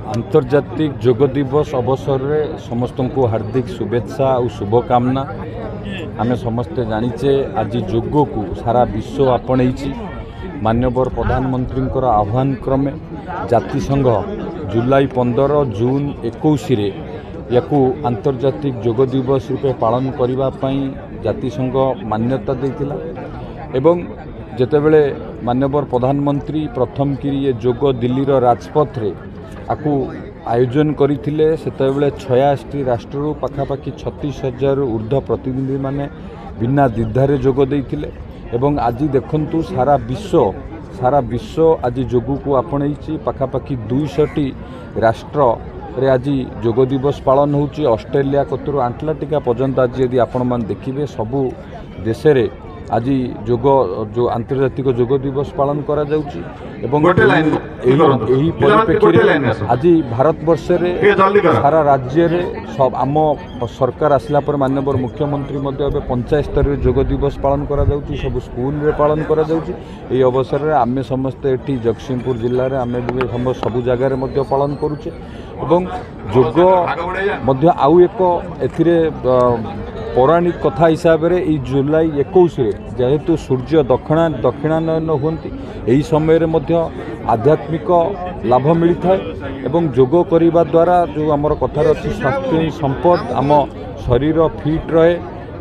आंतर्जातिक योग दिवस अवसर में समस्त को हार्दिक शुभेच्छा और शुभकामना। आमे समस्ते जानीचे आज योग को सारा विश्व आपणई माननीय प्रधानमंत्री आह्वान क्रमे जातिसंघ जुलाई 15 जून 21 याकू आंतर्जातिक योग दिवस रूपे पालन करने जातिसंघ मान्यता देतिला एवं जेतेबेले माननीय प्रधानमंत्री प्रथम किरी ये योग दिल्ली राजपथ रे आकू आयोजन करते सेतेबेले 86 राष्ट्र पाखापाखि 36,000 ऊर्ध्व प्रतिनिधि माने बिना द्विधारे जोग देइथिले एवं आज देखंतु सारा विश्व आज योग को आपणई पाखापाखि 200 राष्ट्र रे आज योग दिवस पालन होची। ऑस्ट्रेलिया कतुर आंटलाटिका पर्यंत आज यदि आपण मान देखिबे सबु देश रे आज योग जो आंतर्जातिक योग दिवस पालन करा जाउची एवं एही परिप्रेक्षी आज भारत वर्ष रे सारा राज्य रे सब आम सरकार आसला पर माननीय मुख्यमंत्री मध्य पंचायत स्तर रे योग दिवस पालन करा जाउची, सब स्कूल रे पालन करा जाउची। एही अवसर रे आमे समस्त एठी जगतसिंहपुर जिल्ला रे आमे सब जगह रे मध्य पालन करूचे एवं योग मध्य आउ एक एथिरे पौराणिक कथा हिसाब से यही जुलाई 21 जेहेतु सूर्य दक्षिणानयन होती यही समय रे मध्य आध्यात्मिक लाभ मिलता है एवं योग करने द्वारा जो आमर कथार अच्छी स्वास्थ्य संपद आम शरीर फिट रहे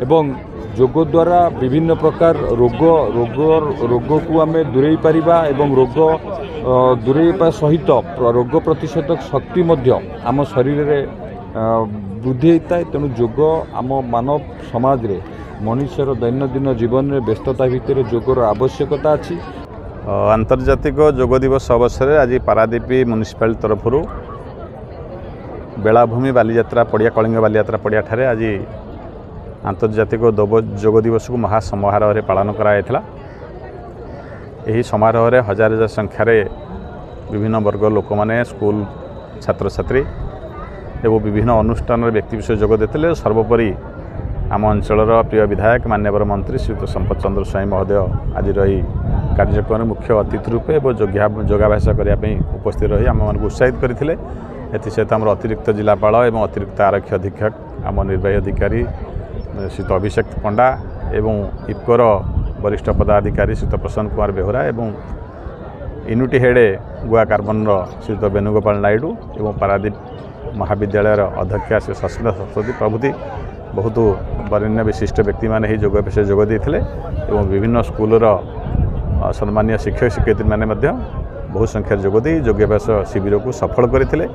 एवं योग द्वारा विभिन्न प्रकार रोग को आम दूरे पारिबा एवं रोग दूरे सहित रोग प्रतिषेधक शक्ति मध्य आम शरीर रे वृद्धि होता है। तेणु योग आम मानव समाज रे मनुष्यर दैनंदिन जीवन में व्यस्तता भितर योगर आवश्यकता अच्छी। आंतर्जातिक योग दिवस अवसर में आज पारादीप म्युनिसिपालिटी तरफ बेलाभूमि बालीयात्रा पड़िया कलिंग बालीयात्रा पड़िया ठारे आज आंतर्जातिक योग दिवस को महासमारोह पालन कराइला। यही समारोह में हजार हजार संख्यार विभिन्न वर्ग लोक मैंने स्कूल छात्र छात्री एवं विभिन्न अनुष्ठान व्यक्तिविशेष जोग देते। सर्वोपरि आम अंचल प्रिय विधायक माननीय मंत्री श्रीयुत संपत चंद्र स्वाई महोदय आज रही कार्यक्रम मुख्य अतिथि रूपे योगाभ्यास करने उपस्थित रही आम मान उत्साहित करते। एसत आम अतिरिक्त जिलापाल एवं अतिरिक्त आरक्षी अधीक्षक आम निर्वाही अधिकारी श्रीयुत अभिषेक पंडा एवं इफ्कोर वरिष्ठ पदाधिकारी श्रीयुत प्रसन्न कुमार बेहरा एवं यूनिटी हेड गोवा कार्बन श्रीयुत वेणुगोपाल नायडू एवं पारादीप महाविद्यालय अध्यक्षा श्री सस्मिता सरस्वती प्रभृति बहुत वरेण्य विशिष्ट व्यक्ति मैंने ही योग विषय जोग देते एवं विभिन्न स्कूलर सम्मानीय शिक्षक शिक्षयित्री मैंने बहुत संख्यार जोग दे योगाभ्यास शिविर को सफल करते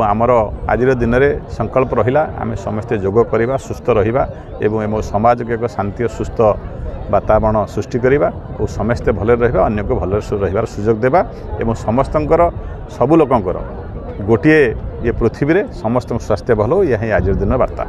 आमर आज दिन में संकल्प रहा आम समस्ते योग करवा सुस्थ रहा एवं समाज को एक शांति और सुस्थ वातावरण सृष्टि करवा और समस्ते भले रहा अन्य को भले रही सुजोग देवा एवं समस्तंकर सबु लोकंकर गोटे ये पृथ्वी रे समस्त स्वास्थ्य भल यही आज दिन वार्ता।